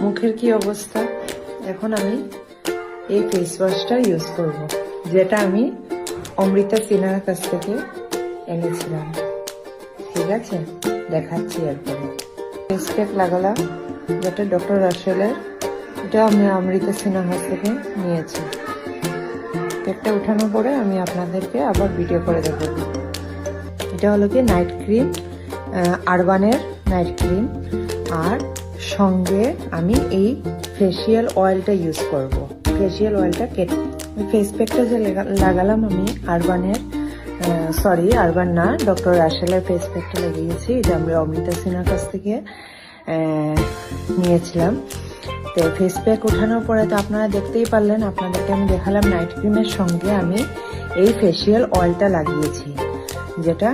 মুখের কি অবস্থা। এখন আমি এই ফেস ওয়াশটা ইউজ করব, যেটা আমি অমৃতা সিনহার কাছ থেকে এনেছিলাম। ঠিক আছে, দেখাচ্ছি এরপরে। ফেস প্যাক লাগালাম, যেটা ডক্টর রাসেলের, এটা আমি অমৃতা সিনহার কাছ থেকে নিয়েছি। প্যাকটা উঠানোর পরে আমি আপনাদেরকে আবার ভিডিও করে দেখাবো। এটা হলো কি নাইট ক্রিম, আরবানের নাইট ক্রিম, আর সঙ্গে আমি এই ফেসিয়াল অয়েলটা ইউজ করব। ফেসিয়াল অয়েলটা কেটে ফেস প্যাকটা যে লাগালাম আমি আরবানের, আরবান না, ডক্টর রাসেলের ফেস প্যাকটা লাগিয়েছি। এটা আমরা অমৃতা সিনহার কাছ থেকে নিয়েছিলাম। তো ফেস প্যাক ওঠানোর পরে তো আপনারা দেখতেই পারলেন, আপনাদেরকে আমি দেখালাম নাইট ক্রিমের সঙ্গে আমি এই ফেসিয়াল অয়েলটা লাগিয়েছি, যেটা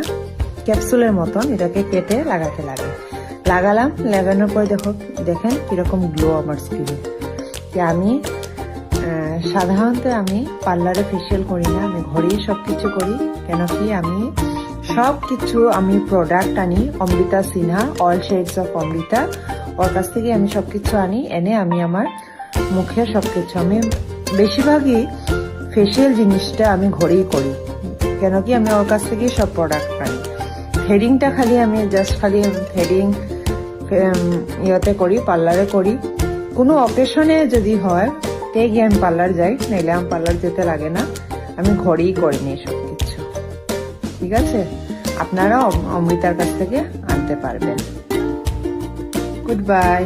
ক্যাপসুলের মতন। এটাকে কেটে লাগাতে লাগে, লাগালাম। লাগানোর পরে দেখেন কিরকম গ্লো আমার স্কিনে। আমি সাধারণত আমি পার্লারে ফেসিয়াল করি না, আমি ঘরেই সবকিছু করি। কেন কি আমি সবকিছু প্রোডাক্ট আনি Amrita Sinha, all shades of Amrita, ওর কাছ থেকে আমি সবকিছু আনি। এনে আমি আমার মুখে সবকিছু, আমি বেশিরভাগই ফেসিয়াল জিনিসটা আমি ঘরেই করি। কেন কি আমি ওর কাছ থেকেই সব প্রোডাক্ট পাই। থ্রেডিংটা খালি আমি খালি থ্রেডিং ইয়েতে করি, পার্লারে করি। কোনো অকেশনে যদি হয় তে গিয়ে আমি পার্লার যাই, নাইলে আমি পার্লার যেতে লাগে না, আমি ঘরেই করি নিই সবকিছু। ঠিক আছে, আপনারা অমৃতার কাছ থেকে আনতে পারবেন। Good bye.